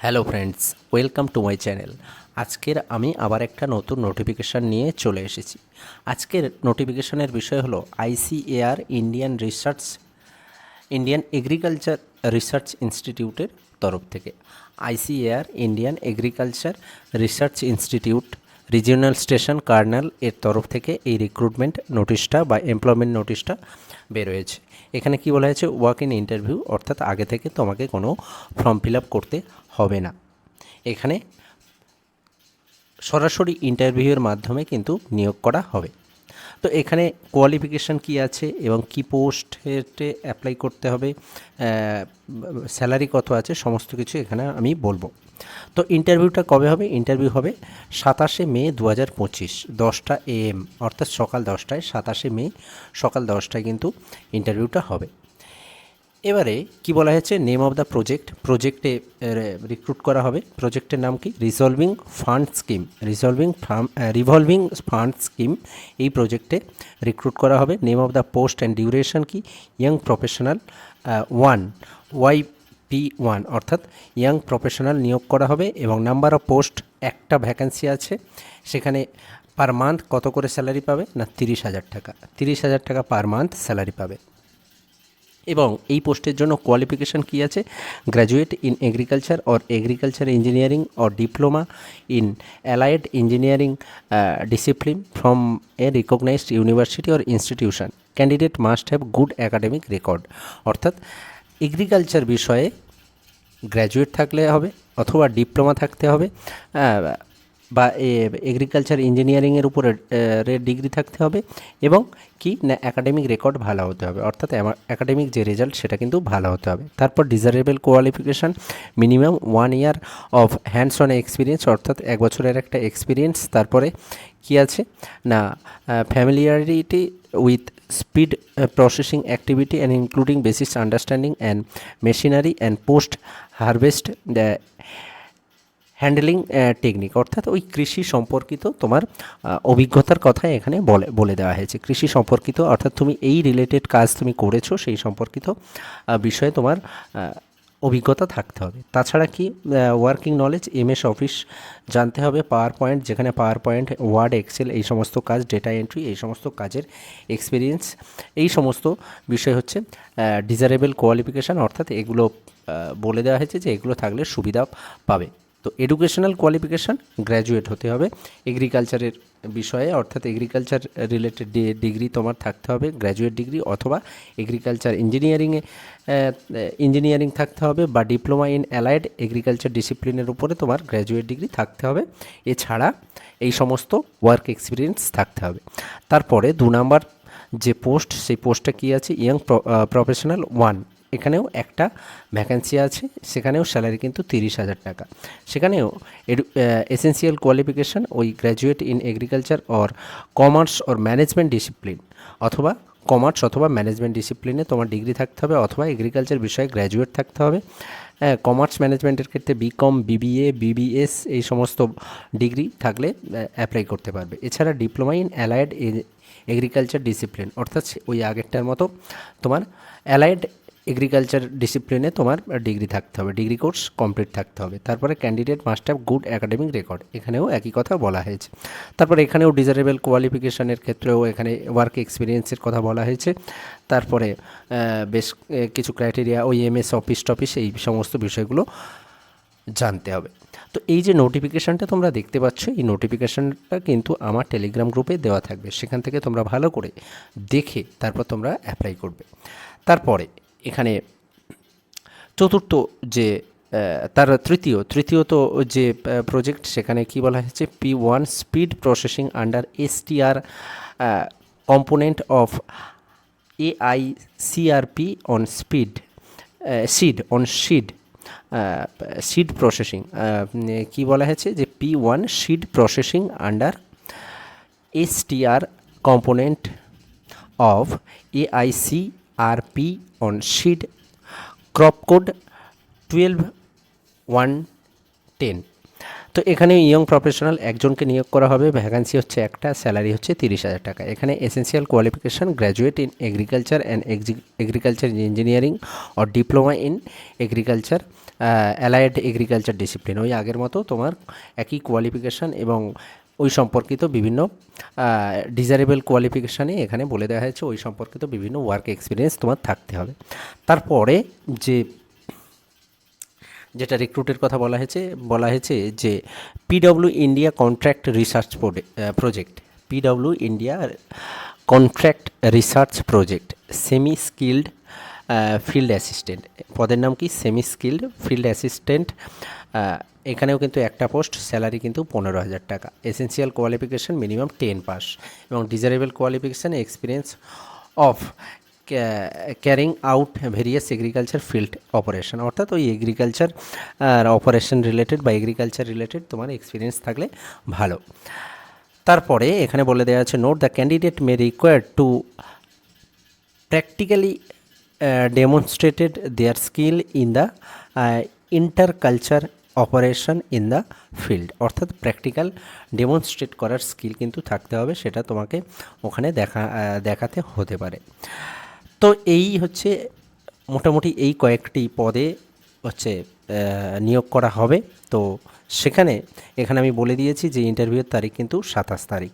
Hello friends, welcome to my channel. আজকের আমি আবার একটা নতুন নোটিফিকেশান নিয়ে চলে এসেছি। আজকের নোটিফিকেশানের বিষয় হলো আইসিএআর ইন্ডিয়ান এগ্রিকালচার রিসার্চ ইনস্টিটিউটের তরফ থেকে। ICAR Indian agriculture research institute regional station Karnal এর তরফ থেকে এই রিক্রুটমেন্ট নোটিশটা বা এমপ্লয়মেন্ট নোটিশটা বেরোয়েছে। এখানে কি বলা হয়েছে, ওয়ার্ক ইন ইন্টারভিউ, অর্থাৎ আগে থেকে তোমাকে কোনো ফর্ম ফিল আপ করতে হবে না। এখানে সরাসরি ইন্টারভিউয়ের মাধ্যমে কিন্তু নিয়োগ করা হবে। তো এখানে কোয়ালিফিকেশান কি আছে এবং কি পোস্টে অ্যাপ্লাই করতে হবে, স্যালারি কত আছে, সমস্ত কিছু এখানে আমি বলবো। তো ইন্টারভিউটা কবে হবে? ইন্টারভিউ হবে 27শে মে 2025, 10টা AM, অর্থাৎ সকাল 10টায়। 27শে মে সকাল 10টায় কিন্তু ইন্টারভিউটা হবে। এবারে কি বলা হয়েছে, নেম অফ দ্য প্রজেক্টে রিক্রুট করা হবে। প্রজেক্টের নাম কি? Revolving fund scheme. এই প্রজেক্টে রিক্রুট করা হবে। Name of the post and duration কি? ইয়াং প্রফেশনাল 1, YP1, অর্থাৎ ইয়াং প্রফেশনাল নিয়োগ করা হবে। এবং নাম্বার অফ পোস্ট, একটা ভ্যাকেন্সি আছে। সেখানে পার মান্থ কত করে স্যালারি পাবে না? 30,000 টাকা। 30,000 টাকা পার মান্থ স্যালারি পাবে। এবং এই পোস্টের জন্য কোয়ালিফিকেশান কী আছে? Graduate in agriculture or agriculture engineering or diploma in allied engineering discipline from a recognised university or institution. Candidate must have good academic record. অর্থাৎ এগ্রিকালচার বিষয়ে গ্র্যাজুয়েট থাকলে হবে, অথবা ডিপ্লোমা থাকতে হবে, বা এগ্রিকালচার ইঞ্জিনিয়ারিংয়ের উপরে ডিগ্রি থাকতে হবে, এবং কি না অ্যাকাডেমিক রেকর্ড ভালো হতে হবে, অর্থাৎ অ্যাকাডেমিক যে রেজাল্ট সেটা কিন্তু ভালো হতে হবে। তারপর desirable qualification, minimum 1 year of hands on experience, অর্থাৎ 1 বছরের একটা এক্সপিরিয়েন্স। তারপরে কি আছে না familiarity with speed processing activity and including basic understanding and machinery and post harvest handling technique, অর্থাৎ ওই কৃষি সম্পর্কিত তোমার অভিজ্ঞতার কথা এখানে বলে দেওয়া হয়েছে। কৃষি সম্পর্কিত, অর্থাৎ তুমি এই রিলেটেড কাজ তুমি করেছো, সেই সম্পর্কিত বিষয়ে তোমার অভিজ্ঞতা থাকতে হবে। তাছাড়া কি ওয়ার্কিং নলেজ, MS অফিস জানতে হবে, পাওয়ার পয়েন্ট, যেখানে পাওয়ার পয়েন্ট, ওয়ার্ড, এক্সেল, এই সমস্ত কাজ, ডেটা এন্ট্রি, এই সমস্ত কাজের এক্সপিরিয়েন্স, এই সমস্ত বিষয় হচ্ছে ডিজারেবল কোয়ালিফিকেশান, অর্থাৎ এগুলো বলে দেওয়া হয়েছে যে এগুলো থাকলে সুবিধা পাবে। তো এডুকেশনাল কোয়ালিফিকেশান, গ্র্যাজুয়েট হতে হবে এগ্রিকালচারের বিষয়ে, অর্থাৎ এগ্রিকালচার রিলেটেড ডিগ্রি তোমার থাকতে হবে, গ্র্যাজুয়েট ডিগ্রি, অথবা এগ্রিকালচার ইঞ্জিনিয়ারিং থাকতে হবে, বা ডিপ্লোমা ইন অ্যালাইড এগ্রিকালচার ডিসিপ্লিনের উপরে তোমার গ্র্যাজুয়েট ডিগ্রি থাকতে হবে। এছাড়া এই সমস্ত ওয়ার্ক এক্সপিরিয়েন্স থাকতে হবে। তারপরে 2 নাম্বার যে পোস্ট, সেই পোস্টটা কী আছে? ইয়াং প্রফেশনাল 1, এখানেও একটা ভ্যাকেন্সি আছে। সেখানেও স্যালারি কিন্তু 30,000 টাকা। সেখানেও এসেন্সিয়াল কোয়ালিফিকেশান ওই graduate in agriculture or commerce or management discipline, অথবা কমার্স অথবা ম্যানেজমেন্ট ডিসিপ্লিনে তোমার ডিগ্রি থাকতে হবে, অথবা এগ্রিকালচার বিষয়ে গ্র্যাজুয়েট থাকতে হবে। কমার্স ম্যানেজমেন্টের ক্ষেত্রে BCom, BBA, BBS, এই সমস্ত ডিগ্রি থাকলে অ্যাপ্লাই করতে পারবে। এছাড়া diploma in allied agriculture discipline, অর্থাৎ ওই আগেরটার মতো তোমার অ্যালাইড এগ্রিকালচার ডিসিপ্লিনে তোমার ডিগ্রি থাকতে হবে, ডিগ্রি কোর্স কমপ্লিট থাকতে হবে। তারপরে candidate must have good academic record, এখানেও একই কথা বলা হয়েছে। তারপরে এখানেও ডিজারেবল কোয়ালিফিকেশানের ক্ষেত্রেও এখানে ওয়ার্ক এক্সপিরিয়েন্সের কথা বলা হয়েছে। তারপরে বেশ কিছু ক্রাইটেরিয়া, ওই MS অফিস এই সমস্ত বিষয়গুলো জানতে হবে। তো এই যে নোটিফিকেশানটা তোমরা দেখতে পাচ্ছ, এই নোটিফিকেশানটা কিন্তু আমার টেলিগ্রাম গ্রুপে দেওয়া থাকবে। সেখান থেকে তোমরা ভালো করে দেখে তারপর তোমরা অ্যাপ্লাই করবে। তারপরে এখানে চতুর্থ যে তার তৃতীয়ত যে প্রজেক্ট, সেখানে কি বলা হয়েছে? P1 speed processing under STR component of AICRP on seed processing. কি বলা হয়েছে? যে P1 seed processing under STR component of AICRP on seed, crop code 12-110। তো এখানে ইয়ং প্রফেশনাল একজনকে নিয়োগ করা হবে, ভ্যাকান্সি হচ্ছে একটা, স্যালারি হচ্ছে 30,000 টাকা। এখানে essential qualification graduate in agriculture and agriculture engineering or diploma in agriculture allied agriculture discipline, ওই আগের মতো তোমার একই কোয়ালিফিকেশান এবং ওই সম্পর্কিত বিভিন্ন ডিজারেবল কোয়ালিফিকেশানে এখানে বলে দেওয়া হয়েছে ওই সম্পর্কিত বিভিন্ন ওয়ার্ক এক্সপিরিয়েন্স তোমার থাকতে হবে। তারপরে যেটা রিক্রুটের কথা বলা হয়েছে যে PW India contract research project, PW India contract research project semi skilled field assistant, পদের নাম কি সেমি স্কিল্ড ফিল্ড অ্যাসিস্ট্যান্ট। এখানেও কিন্তু একটা পোস্ট, স্যালারি কিন্তু 15,000 টাকা। এসেন্সিয়াল কোয়ালিফিকেশান মিনিমাম 10 পাস এবং desirable qualification experience of carrying out various agriculture field operation, অর্থাৎ ওই এগ্রিকালচার অপারেশন রিলেটেড বা এগ্রিকালচার রিলেটেড তোমার এক্সপিরিয়েন্স থাকলে ভালো। তারপরে এখানে বলে দেওয়া আছে note the candidate may required to practically demonstrated their skill in the interculture operation in the field, অর্থাৎ প্র্যাকটিক্যাল ডেমনস্ট্রেট করার স্কিল কিন্তু থাকতে হবে, সেটা তোমাকে ওখানে দেখাতে হতে পারে। তো এই হচ্ছে মোটামুটি এই কয়েকটি পদে হচ্ছে নিয়োগ করা হবে। তো এখানে আমি বলে দিয়েছি যে ইন্টারভিউর তারিখ কিন্তু 27 তারিখ।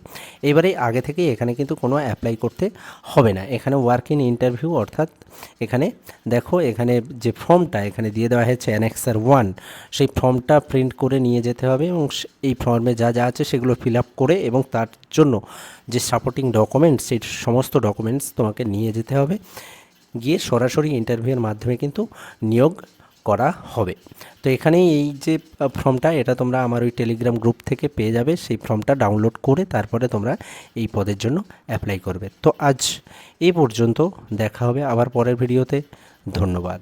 এবারে আগে থেকে এখানে কিন্তু কোনো অ্যাপ্লাই করতে হবে না, এখানে ওয়ার্ক ইন ইন্টারভিউ, অর্থাৎ এখানে দেখো এখানে যে ফর্মটা এখানে দিয়ে দেওয়া হয়েছে অ্যানেক্সার 1, সেই ফর্মটা প্রিন্ট করে নিয়ে যেতে হবে এবং এই ফর্মে যা যা আছে সেগুলো ফিল আপ করে এবং তার জন্য যে সাপোর্টিং ডকুমেন্টস, সেই সমস্ত ডকুমেন্টস তোমাকে নিয়ে যেতে হবে, গিয়ে সরাসরি ইন্টারভিউয়ের মাধ্যমে কিন্তু নিয়োগ করা হবে। তো এখানেই এই যে ফর্মটা, এটা তোমরা আমার ওই টেলিগ্রাম গ্রুপ থেকে পেয়ে যাবে, সেই ফর্মটা ডাউনলোড করে তারপরে তোমরা এই পদের জন্য অ্যাপ্লাই করবে। তো আজ এই পর্যন্ত, দেখা হবে আবার পরের ভিডিওতে। ধন্যবাদ।